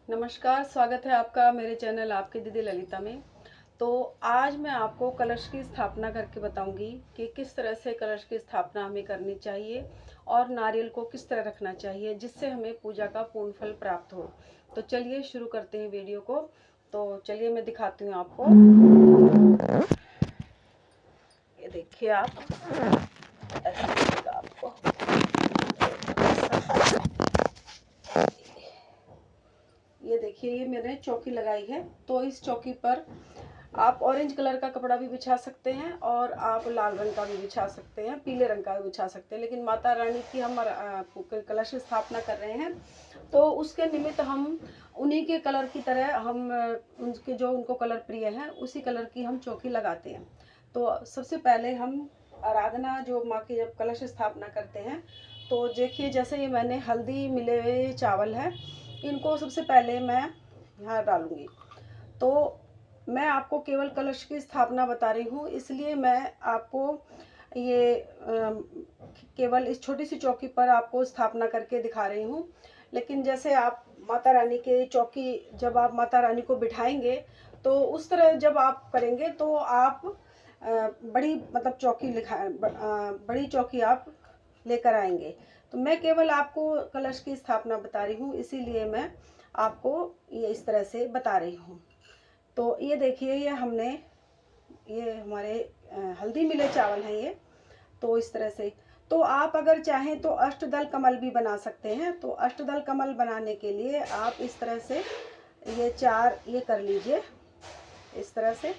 नमस्कार, स्वागत है आपका मेरे चैनल आपकी दीदी ललिता में। तो आज मैं आपको कलश की स्थापना करके बताऊंगी कि किस तरह से कलश की स्थापना हमें करनी चाहिए और नारियल को किस तरह रखना चाहिए जिससे हमें पूजा का पूर्ण फल प्राप्त हो। तो चलिए शुरू करते हैं वीडियो को। तो चलिए मैं दिखाती हूँ आपको। ये देखिए आप, ऐसे दिखेगा आपको। ये देखिए, ये मैंने चौकी लगाई है। तो इस चौकी पर आप ऑरेंज कलर का कपड़ा भी बिछा सकते हैं और आप लाल रंग का भी बिछा सकते हैं, पीले रंग का भी बिछा सकते हैं। लेकिन माता रानी की हम कलश स्थापना कर रहे हैं तो उसके निमित्त हम उन्हीं के कलर की तरह हम उनके जो उनको कलर प्रिय है उसी कलर की हम चौकी लगाते हैं। तो सबसे पहले हम आराधना जो माँ की जब कलश स्थापना करते हैं तो देखिए, जैसे ये मैंने हल्दी मिले हुए चावल है, इनको सबसे पहले मैं यहाँ डालूंगी। तो मैं आपको केवल कलश की स्थापना बता रही हूँ, इसलिए मैं आपको ये केवल इस छोटी सी चौकी पर आपको स्थापना करके दिखा रही हूँ। लेकिन जैसे आप माता रानी के चौकी, जब आप माता रानी को बिठाएंगे तो उस तरह जब आप करेंगे तो आप बड़ी मतलब चौकी बड़ी चौकी आप लेकर आएंगे। तो मैं केवल आपको कलश की स्थापना बता रही हूँ, इसीलिए मैं आपको ये इस तरह से बता रही हूँ। तो ये देखिए, ये हमारे हल्दी मिले चावल हैं ये। तो इस तरह से तो आप अगर चाहें तो अष्टदल कमल भी बना सकते हैं। तो अष्टदल कमल बनाने के लिए आप इस तरह से ये 4 ये कर लीजिए इस तरह से,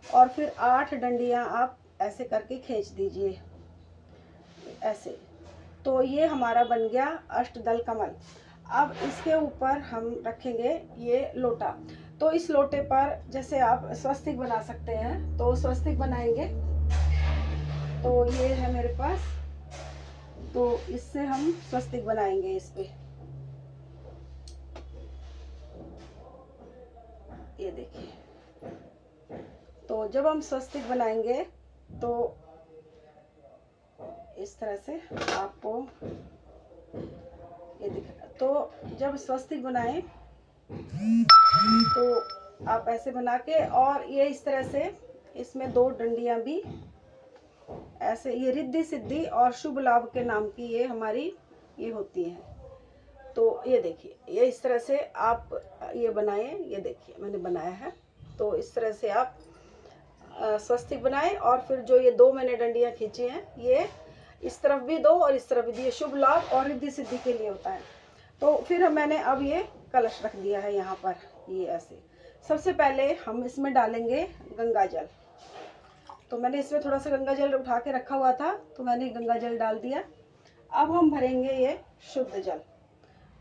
और फिर 8 डंडियां आप ऐसे करके खींच दीजिए ऐसे। तो ये हमारा बन गया अष्टदल कमल। अब इसके ऊपर हम रखेंगे ये लोटा। तो इस लोटे पर जैसे आप स्वस्तिक बना सकते हैं, तो स्वस्तिक बनाएंगे। तो ये है मेरे पास, तो इससे हम स्वस्तिक बनाएंगे इस पे। ये देखिए, तो जब हम स्वस्तिक बनाएंगे तो इस तरह से आपको ये दिखेगा। तो जब स्वस्तिक बनाएं तो आप ऐसे बना के, और ये इस तरह से इसमें 2 डंडियां भी ऐसे, ये रिद्धि सिद्धि और शुभ लाभ के नाम की ये हमारी ये होती है। तो ये देखिए, ये इस तरह से आप ये बनाएं। ये देखिए मैंने बनाया है। तो इस तरह से आप स्वस्तिक बनाएं, और फिर जो ये 2 मैंने डंडियां खींची हैं, ये इस तरफ भी 2 और इस तरफ भी 2, ये शुभ लाभ और रिद्धि सिद्धि के लिए होता है। तो फिर मैंने अब ये कलश रख दिया है यहाँ पर, ये ऐसे। सबसे पहले हम इसमें डालेंगे गंगा जल। तो मैंने इसमें थोड़ा सा गंगा जल उठा के रखा हुआ था, तो मैंने गंगा जल डाल दिया। अब हम भरेंगे ये शुद्ध जल।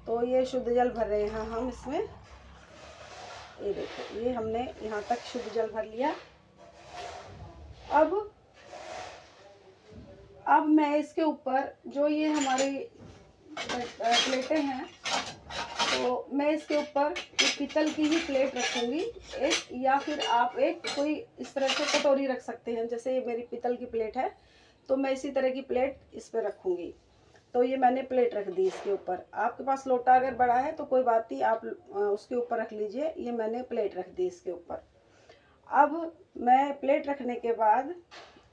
तो ये शुद्ध जल भर रहे हैं हम इसमें। ये देखो, ये हमने यहाँ तक शुद्ध जल भर लिया। अब मैं इसके ऊपर जो ये हमारी प्लेटें हैं, तो मैं इसके ऊपर एक पीतल की ही प्लेट रखूंगी एक, या फिर आप एक कोई इस तरह से कटोरी रख सकते हैं। जैसे ये मेरी पीतल की प्लेट है, तो मैं इसी तरह की प्लेट इस पर रखूंगी। तो ये मैंने प्लेट रख दी इसके ऊपर। आपके पास लोटा अगर बड़ा है तो कोई बात नहीं, आप उसके ऊपर रख लीजिए। ये मैंने प्लेट रख दी इसके ऊपर। अब मैं प्लेट रखने के बाद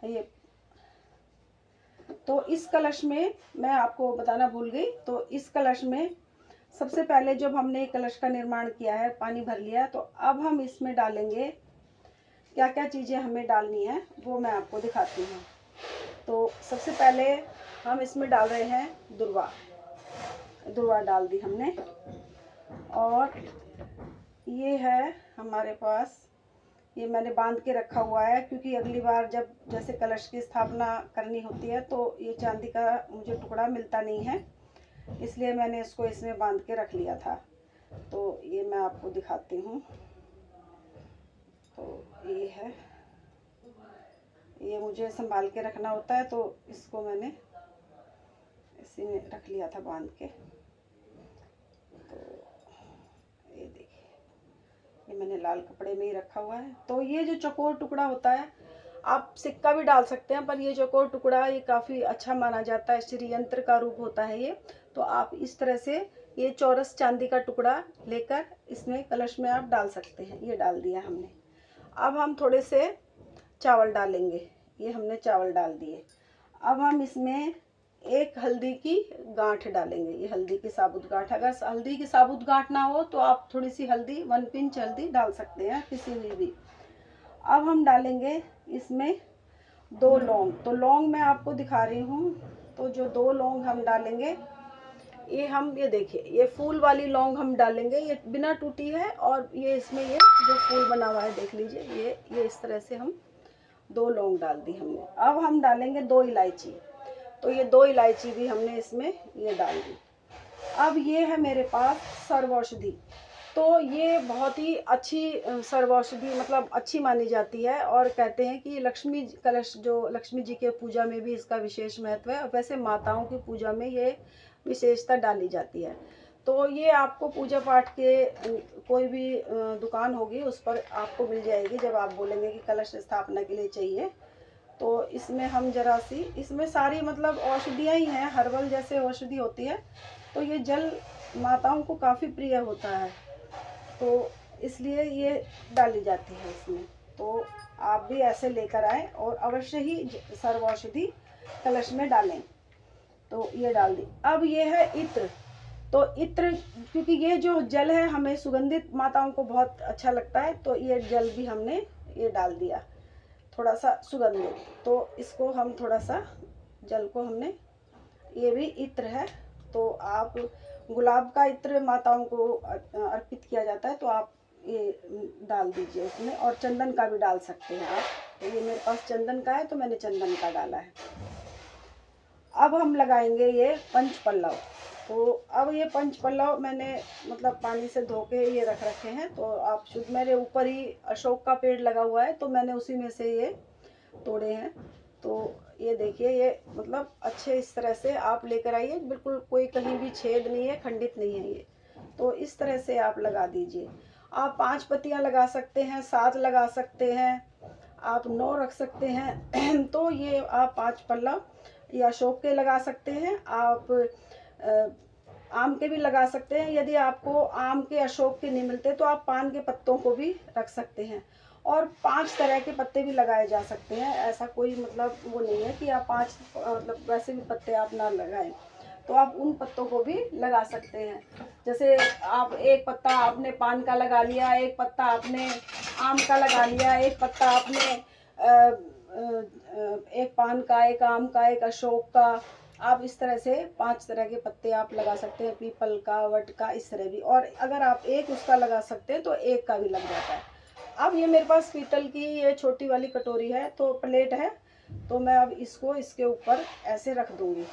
ये, तो इस कलश में मैं आपको बताना भूल गई। तो इस कलश में सबसे पहले जब हमने कलश का निर्माण किया है, पानी भर लिया, तो अब हम इसमें डालेंगे क्या क्या चीज़ें हमें डालनी है वो मैं आपको दिखाती हूँ। तो सबसे पहले हम इसमें डाल रहे हैं दुर्वा। दुर्वा डाल दी हमने। और ये है हमारे पास, ये मैंने बांध के रखा हुआ है, क्योंकि अगली बार जब जैसे कलश की स्थापना करनी होती है तो ये चांदी का मुझे टुकड़ा मिलता नहीं है, इसलिए मैंने इसको इसमें बांध के रख लिया था। तो ये मैं आपको दिखाती हूँ। तो ये है, ये मुझे संभाल के रखना होता है, तो इसको मैंने इसी में रख लिया था बांध के। तो ये देखिए, ये मैंने लाल कपड़े में ही रखा हुआ है। तो ये जो चौकोर टुकड़ा होता है, आप सिक्का भी डाल सकते हैं, पर ये चौकोर टुकड़ा ये काफ़ी अच्छा माना जाता है, श्री यंत्र का रूप होता है ये। तो आप इस तरह से ये चौरस चांदी का टुकड़ा लेकर इसमें कलश में आप डाल सकते हैं। ये डाल दिया हमने। अब हम थोड़े से चावल डालेंगे। ये हमने चावल डाल दिए। अब हम इसमें एक हल्दी की गांठ डालेंगे। ये हल्दी की साबुत गांठ, अगर हल्दी की साबुत गांठ ना हो तो आप थोड़ी सी हल्दी, 1 पिंच हल्दी डाल सकते हैं, पिसी हुई भी। अब हम डालेंगे इसमें 2 लौंग। तो लौंग मैं आपको दिखा रही हूँ। तो जो 2 लौंग हम डालेंगे, ये देखिए, ये फूल वाली लौंग हम डालेंगे। ये बिना टूटी है और ये इसमें ये जो फूल बना हुआ है देख लीजिए। ये इस तरह से हम 2 लौंग डाल दी हमने। अब हम डालेंगे 2 इलायची। तो ये 2 इलायची भी हमने इसमें ये डाल दी। अब ये है मेरे पास सर्व औषधि। तो ये बहुत ही अच्छी सर्व औषधि, मतलब अच्छी मानी जाती है, और कहते हैं कि लक्ष्मी कलश, जो लक्ष्मी जी के पूजा में भी इसका विशेष महत्व है, और वैसे माताओं की पूजा में ये विशेषता डाली जाती है। तो ये आपको पूजा पाठ के कोई भी दुकान होगी उस पर आपको मिल जाएगी। जब आप बोलेंगे कि कलश स्थापना के लिए चाहिए, तो इसमें हम जरा सी, इसमें सारी मतलब औषधियाँ ही हैं, हर्बल जैसे औषधि होती है। तो ये जल माताओं को काफ़ी प्रिय होता है, तो इसलिए ये डाली जाती है इसमें। तो आप भी ऐसे लेकर आएँ और अवश्य ही सर्व औषधि कलश में डालें। तो ये डाल दी। अब ये है इत्र। तो इत्र, क्योंकि ये जो जल है हमें सुगंधित माताओं को बहुत अच्छा लगता है, तो ये जल भी हमने ये डाल दिया, थोड़ा सा सुगंधित। तो इसको हम थोड़ा सा जल को हमने, ये भी इत्र है। तो आप गुलाब का इत्र माताओं को अर्पित किया जाता है, तो आप ये डाल दीजिए इसमें, और चंदन का भी डाल सकते हैं आप। तो ये मेरे पास चंदन का है तो मैंने चंदन का डाला है। अब हम लगाएंगे ये पंच पल्लव। तो अब ये पंच पल्लव मैंने मतलब पानी से धो के ये रख रखे हैं। तो आप शुद्ध, मेरे ऊपर ही अशोक का पेड़ लगा हुआ है, तो मैंने उसी में से ये तोड़े हैं। तो ये देखिए, ये मतलब अच्छे इस तरह से आप लेकर आइए, बिल्कुल कोई कहीं भी छेद नहीं है, खंडित नहीं है ये। तो इस तरह से आप लगा दीजिए। आप 5 पत्तियां लगा सकते हैं, 7 लगा सकते हैं, आप 9 रख सकते हैं। तो ये आप 5 पल्लव या अशोक के लगा सकते हैं, आप आम के भी लगा सकते हैं। यदि आपको आम के, अशोक के नहीं मिलते तो आप पान के पत्तों को भी रख सकते हैं, और 5 तरह के पत्ते भी लगाए जा सकते हैं। ऐसा कोई मतलब वो नहीं है कि आप 5 मतलब वैसे भी पत्ते आप ना लगाएं, तो आप उन पत्तों को भी लगा सकते हैं। जैसे आप एक पत्ता आपने पान का लगा लिया, एक पत्ता आपने आम का लगा लिया, एक पत्ता आपने एक पान का, एक आम का, एक अशोक का। आप इस तरह से 5 तरह के पत्ते आप लगा सकते हैं, पीपल का, वट का, इस तरह भी। और अगर आप एक उसका लगा सकते हैं तो एक का भी लग जाता है। अब ये मेरे पास पीतल की ये छोटी वाली कटोरी है, तो प्लेट है। तो मैं अब इसको इसके ऊपर ऐसे रख दूंगी।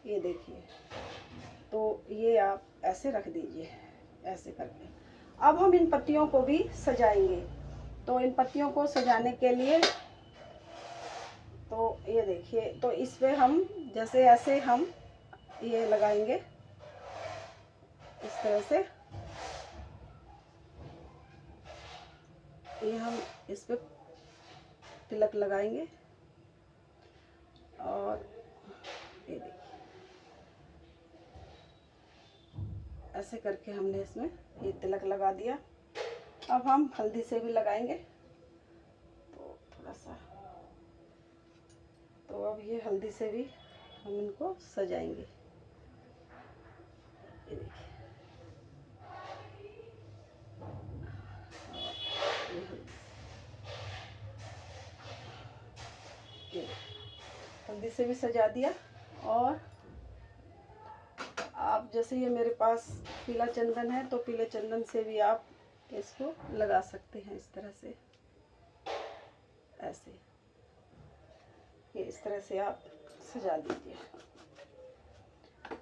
ये देखिए, तो ये आप ऐसे रख दीजिए, ऐसे करके। अब हम इन पत्तियों को भी सजाएंगे। तो इन पत्तियों को सजाने के लिए, तो ये देखिए, तो इस पे हम जैसे ऐसे हम ये लगाएंगे इस तरह से। ये हम इस पे तिलक लगाएंगे, और ये देखिए ऐसे करके हमने इसमें ये तिलक लगा दिया। अब हम हल्दी से भी लगाएंगे, तो थोड़ा सा, तो अब ये हल्दी से भी हम इनको सजाएंगे। ये देखिए, हल्दी से भी सजा दिया। और आप जैसे ये मेरे पास पीला चंदन है, तो पीले चंदन से भी आप इसको लगा सकते हैं इस तरह से, ऐसे। ये इस तरह से आप सजा दीजिए।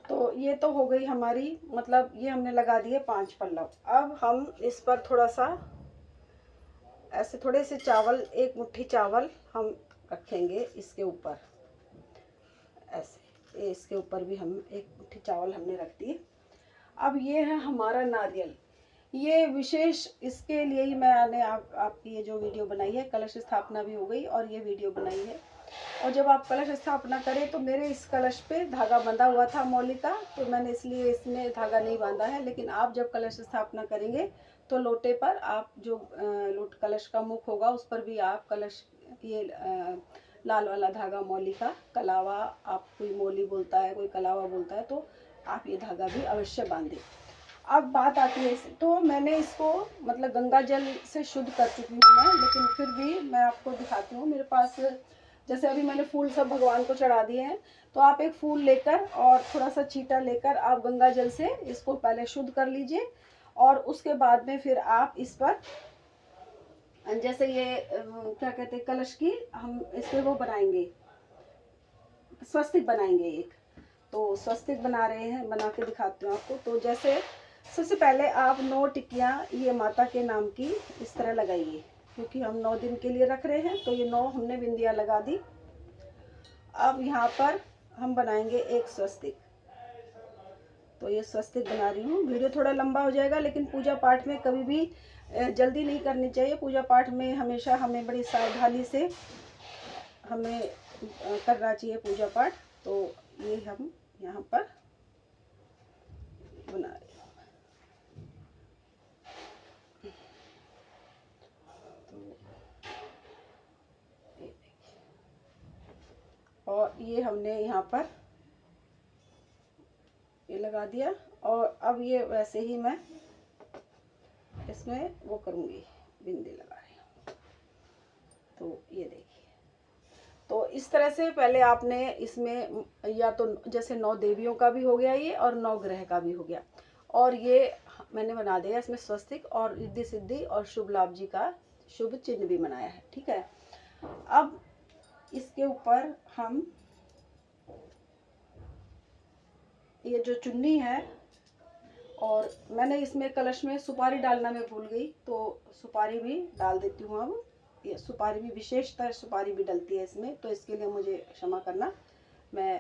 तो ये तो हो गई हमारी, मतलब ये हमने लगा दिए 5 पल्लव। अब हम इस पर थोड़ा सा ऐसे थोड़े से चावल, 1 मुट्ठी चावल हम रखेंगे इसके ऊपर, ऐसे। ये इसके ऊपर भी हम 1 मुट्ठी चावल हमने रख दिए। अब ये है हमारा नारियल। ये विशेष इसके लिए ही मैंने आपकी ये जो वीडियो बनाई है, कलश स्थापना भी हो गई और ये वीडियो बनाई है। और जब आप कलश स्थापना करें तो मेरे इस कलश पे धागा बंधा हुआ था मौली का, तो मैंने इसलिए इसमें धागा नहीं बांधा है। लेकिन आप जब कलश स्थापना करेंगे तो लोटे पर आप जो लोट कलश का मुख होगा उस पर भी आप कलश ये लाल वाला धागा मौली का कलावा, आप कोई मौली बोलता है कोई कलावा बोलता है, तो आप ये धागा भी अवश्य बांधें। अब बात आती है तो मैंने इसको मतलब गंगा जल से शुद्ध कर चुकी हूँ मैं, लेकिन फिर भी मैं आपको दिखाती हूँ। मेरे पास जैसे अभी मैंने फूल सब भगवान को चढ़ा दिए हैं, तो आप एक फूल लेकर और थोड़ा सा छींटा लेकर आप गंगा जल से इसको पहले शुद्ध कर लीजिए, और उसके बाद में फिर आप इस पर जैसे ये क्या कहते हैं कलश की हम इस पर वो बनाएंगे, स्वस्तिक बनाएंगे एक। तो स्वस्तिक बना रहे हैं, बना के दिखाती हूँ आपको। तो जैसे सबसे पहले आप 9 टिक्कियाँ ये माता के नाम की इस तरह लगाइए, क्योंकि हम 9 दिन के लिए रख रहे हैं, तो ये 9 हमने बिंदियाँ लगा दी। अब यहाँ पर हम बनाएंगे एक स्वस्तिक। तो ये स्वस्तिक बना रही हूँ। वीडियो थोड़ा लंबा हो जाएगा, लेकिन पूजा पाठ में कभी भी जल्दी नहीं करनी चाहिए। पूजा पाठ में हमेशा हमें बड़ी सावधानी से हमें करना चाहिए पूजा पाठ। तो ये हम यहाँ पर बना रहे हैं। और ये हमने यहाँ पर ये लगा दिया, और अब ये वैसे ही मैं इसमें वो करूँगी, बिंदी लगा रही हूँ। तो ये देखिए, तो इस तरह से पहले आपने इसमें या तो जैसे 9 देवियों का भी हो गया ये, और 9 ग्रह का भी हो गया, और ये मैंने बना दिया इसमें स्वस्तिक और रिद्धि सिद्धि और शुभ लाभ जी का शुभ चिन्ह भी बनाया है। ठीक है, अब इसके ऊपर हम ये जो चुन्नी है, और मैंने इसमें कलश में सुपारी डालना मैं भूल गई, तो सुपारी भी डाल देती हूँ। अब ये सुपारी भी विशेषतर सुपारी भी डलती है इसमें, तो इसके लिए मुझे क्षमा करना, मैं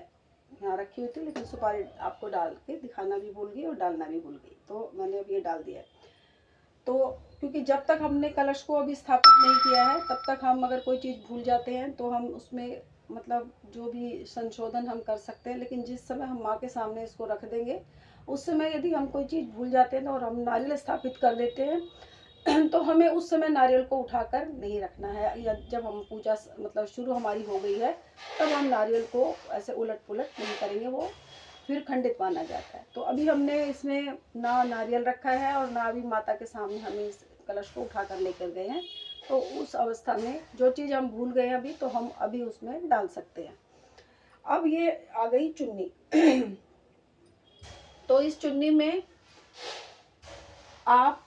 यहाँ रखी हुई थी लेकिन सुपारी आपको डाल के दिखाना भी भूल गई और डालना भी भूल गई, तो मैंने अब ये डाल दिया है। तो क्योंकि जब तक हमने कलश को अभी स्थापित नहीं किया है, तब तक हम अगर कोई चीज़ भूल जाते हैं तो हम उसमें मतलब जो भी संशोधन हम कर सकते हैं, लेकिन जिस समय हम माँ के सामने इसको रख देंगे, उस समय यदि हम कोई चीज़ भूल जाते हैं और हम नारियल स्थापित कर देते हैं तो हमें उस समय नारियल को उठाकर नहीं रखना है, या जब हम पूजा मतलब शुरू हमारी हो गई है तब हम नारियल को ऐसे उलट पुलट नहीं करेंगे, वो फिर खंडित माना जाता है। तो अभी हमने इसमें ना नारियल रखा है और ना अभी माता के सामने हमें इस कलश को उठा कर लेकर गए हैं, तो उस अवस्था में जो चीज़ हम भूल गए अभी, तो हम अभी उसमें डाल सकते हैं। अब ये आ गई चुन्नी तो इस चुन्नी में आप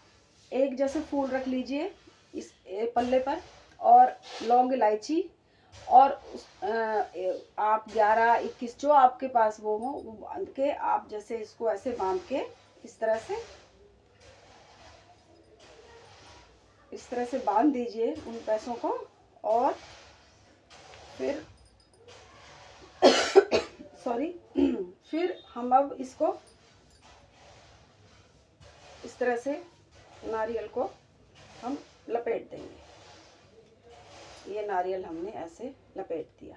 एक जैसे फूल रख लीजिए इस पल्ले पर, और लौंग इलायची, और आप 11-21 जो आपके पास वो हो, वो बांध के आप जैसे इसको ऐसे बांध के इस तरह से बांध दीजिए उन पैसों को। और फिर सॉरी फिर हम अब इसको इस तरह से नारियल को हम लपेट देंगे। ये नारियल हमने ऐसे लपेट दिया।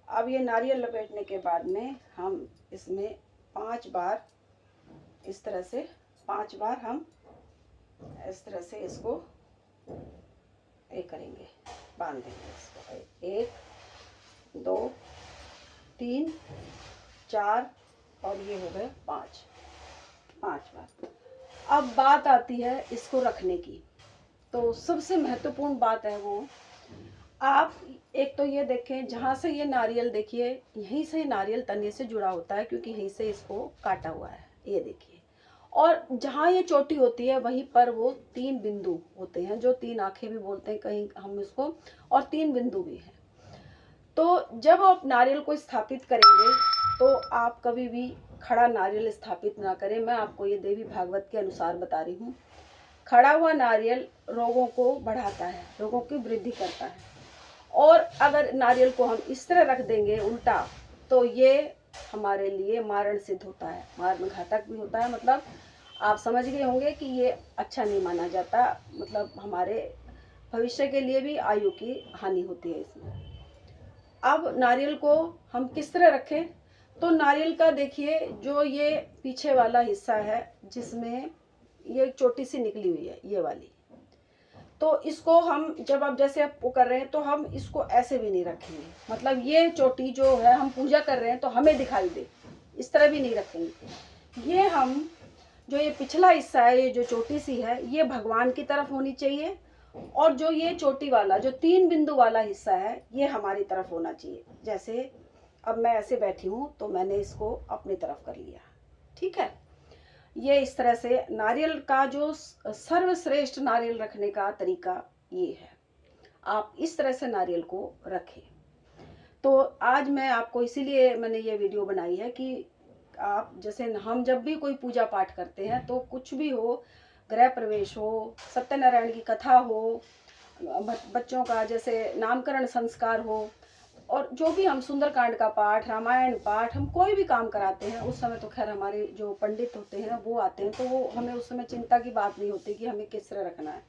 अब ये नारियल लपेटने के बाद में हम इसमें 5 बार इस तरह से 5 बार हम इस तरह से इसको ये करेंगे, बांध देंगे इसको। 1 2 3 4 और ये हो गए 5 बार। अब बात आती है इसको रखने की। तो सबसे महत्वपूर्ण बात है वो, आप एक तो ये देखें जहाँ से ये नारियल देखिए, यहीं से नारियल तने से जुड़ा होता है, क्योंकि यहीं से इसको काटा हुआ है, ये देखिए। और जहाँ ये चोटी होती है वहीं पर वो 3 बिंदु होते हैं, जो 3 आंखें भी बोलते हैं कहीं हम इसको, और 3 बिंदु भी हैं। तो जब आप नारियल को स्थापित करेंगे तो आप कभी भी खड़ा नारियल स्थापित ना करें। मैं आपको ये देवी भागवत के अनुसार बता रही हूँ। खड़ा हुआ नारियल रोगों को बढ़ाता है, रोगों की वृद्धि करता है। और अगर नारियल को हम इस तरह रख देंगे उल्टा, तो ये हमारे लिए मारण सिद्ध होता है, मारण घातक भी होता है। मतलब आप समझ गए होंगे कि ये अच्छा नहीं माना जाता, मतलब हमारे भविष्य के लिए भी आयु की हानि होती है इसमें। अब नारियल को हम किस तरह रखें, तो नारियल का देखिए जो ये पीछे वाला हिस्सा है जिसमें ये चोटी सी निकली हुई है, ये वाली, तो इसको हम जब आप जैसे आप वो कर रहे हैं तो हम इसको ऐसे भी नहीं रखेंगे, मतलब ये चोटी जो है हम पूजा कर रहे हैं तो हमें दिखाई दे, इस तरह भी नहीं रखेंगे। ये हम जो ये पिछला हिस्सा है, ये जो चोटी सी है, ये भगवान की तरफ होनी चाहिए, और जो ये चोटी वाला जो 3 बिंदु वाला हिस्सा है ये हमारी तरफ होना चाहिए। जैसे अब मैं ऐसे बैठी हूँ तो मैंने इसको अपनी तरफ कर लिया, ठीक है। ये इस तरह से नारियल का जो सर्वश्रेष्ठ नारियल रखने का तरीका ये है, आप इस तरह से नारियल को रखें। तो आज मैं आपको इसीलिए मैंने ये वीडियो बनाई है कि आप जैसे हम जब भी कोई पूजा पाठ करते हैं तो कुछ भी हो, गृह प्रवेश हो, सत्यनारायण की कथा हो, बच्चों का जैसे नामकरण संस्कार हो, और जो भी हम सुंदरकांड का पाठ, रामायण पाठ, हम कोई भी काम कराते हैं उस समय तो खैर हमारे जो पंडित होते हैं वो आते हैं, तो वो हमें उस समय चिंता की बात नहीं होती कि हमें किस तरह रखना है।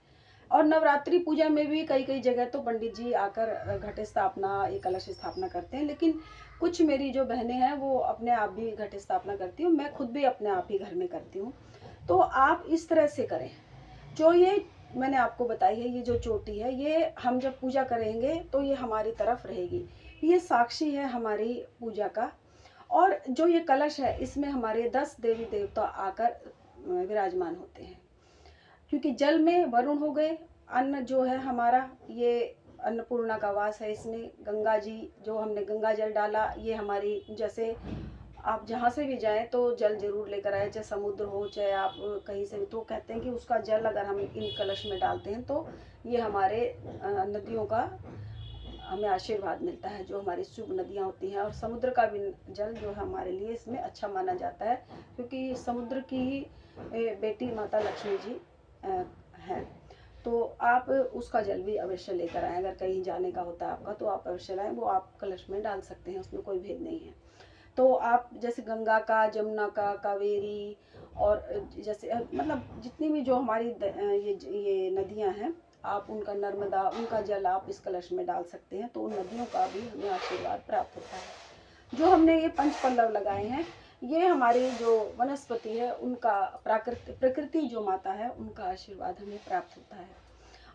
और नवरात्रि पूजा में भी कई कई जगह तो पंडित जी आकर घट स्थापना, ये कलश स्थापना करते हैं, लेकिन कुछ मेरी जो बहनें हैं वो अपने आप भी घट स्थापना करती हूँ, मैं खुद भी अपने आप ही घर में करती हूँ। तो आप इस तरह से करें। जो ये मैंने आपको बताई है, ये जो चोटी है, ये हम जब पूजा करेंगे तो ये हमारी तरफ रहेगी, ये साक्षी है हमारी पूजा का। और जो ये कलश है इसमें हमारे 10 देवी देवता आकर विराजमान होते हैं, क्योंकि जल में वरुण हो गए, अन्न जो है हमारा ये अन्नपूर्णा का वास है, इसमें गंगा जी जो हमने गंगा जल डाला, ये हमारी, जैसे आप जहाँ से भी जाएं तो जल जरूर लेकर आए, चाहे समुद्र हो चाहे आप कहीं से भी, तो कहते हैं कि उसका जल अगर हम इन कलश में डालते हैं तो ये हमारे नदियों का हमें आशीर्वाद मिलता है, जो हमारी शुभ नदियाँ होती हैं। और समुद्र का भी जल जो है हमारे लिए इसमें अच्छा माना जाता है, क्योंकि समुद्र की ही बेटी माता लक्ष्मी जी हैं। तो आप उसका जल भी अवश्य लेकर आएँ, अगर कहीं जाने का होता है आपका तो आप अवश्य लाएँ, वो आप कलश में डाल सकते हैं, उसमें कोई भेद नहीं है। तो आप जैसे गंगा का, जमुना का, कावेरी, और जैसे मतलब जितनी भी जो हमारी ये नदियां हैं, आप उनका, नर्मदा, उनका जल आप इस कलश में डाल सकते हैं, तो उन नदियों का भी हमें आशीर्वाद प्राप्त होता है। जो हमने ये 5 पल्लव लगाए हैं, ये हमारी जो वनस्पति है उनका, प्रकृति जो माता है उनका आशीर्वाद हमें प्राप्त होता है।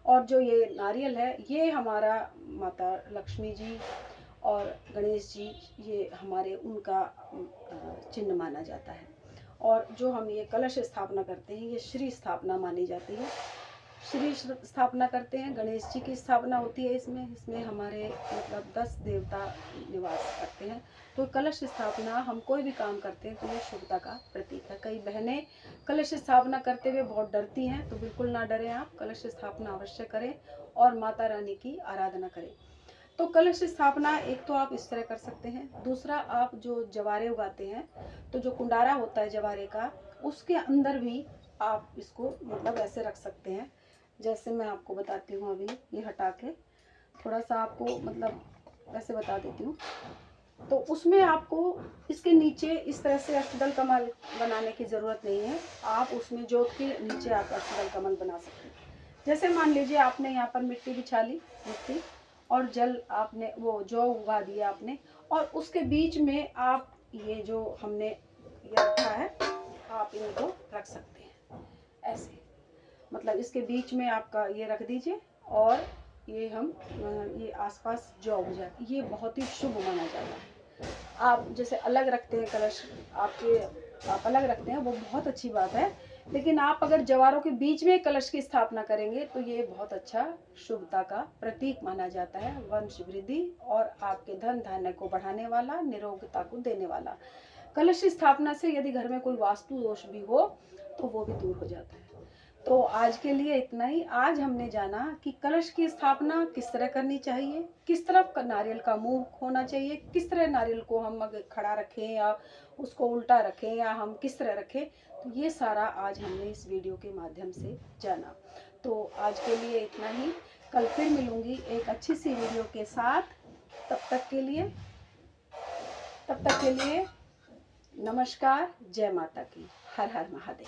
और जो ये नारियल है ये हमारा माता लक्ष्मी जी और गणेश जी, ये हमारे उनका चिन्ह माना जाता है। और जो हम ये कलश स्थापना करते हैं ये श्री स्थापना मानी जाती है, श्री स्थापना करते हैं, गणेश जी की स्थापना होती है इसमें हमारे मतलब 10 देवता निवास करते हैं। तो कलश स्थापना हम कोई भी काम करते हैं तो ये शुभता का प्रतीक है। कई बहनें कलश स्थापना करते हुए बहुत डरती हैं, तो बिल्कुल ना डरें, आप कलश स्थापना अवश्य करें और माता रानी की आराधना करें। तो कलश स्थापना एक तो आप इस तरह कर सकते हैं। दूसरा, आप जो जवारे उगाते हैं तो जो कुंडारा होता है जवारे का, उसके अंदर भी आप इसको मतलब ऐसे रख सकते हैं, जैसे मैं आपको बताती हूँ। अभी ये हटा के थोड़ा सा आपको मतलब ऐसे बता देती हूँ। तो उसमें आपको इसके नीचे इस तरह से अष्टदल कमल बनाने की ज़रूरत नहीं है, आप उसमें जोत के नीचे आप अष्टदल कमल बना सकते हैं। जैसे मान लीजिए आपने यहाँ पर मिट्टी बिछा ली, मिट्टी और जल आपने वो जौ उगा दिया आपने, और उसके बीच में आप ये जो हमने ये रखा है आप इनको रख सकते हैं ऐसे, मतलब इसके बीच में आपका ये रख दीजिए और ये हम ये आसपास जौ उग जाए, ये बहुत ही शुभ माना जाता है। आप जैसे अलग रखते हैं कलश, आप अलग रखते हैं वो बहुत अच्छी बात है, लेकिन आप अगर जवारों के बीच में कलश की स्थापना करेंगे तो ये बहुत अच्छा शुभता का प्रतीक माना जाता है, वंश वृद्धि और आपके धन धान्य को बढ़ाने वाला, निरोगता को देने वाला। कलश स्थापना से यदि घर में कोई वास्तु दोष भी हो तो वो भी दूर हो जाता है। तो आज के लिए इतना ही। आज हमने जाना कि कलश की स्थापना किस तरह करनी चाहिए, किस तरफ का नारियल का मुंह होना चाहिए, किस तरह नारियल को हम अगर खड़ा रखें या उसको उल्टा रखें या हम किस तरह रखें, तो ये सारा आज हमने इस वीडियो के माध्यम से जाना। तो आज के लिए इतना ही, कल फिर मिलूंगी एक अच्छी सी वीडियो के साथ। तब तक के लिए नमस्कार, जय माता की, हर हर महादेव।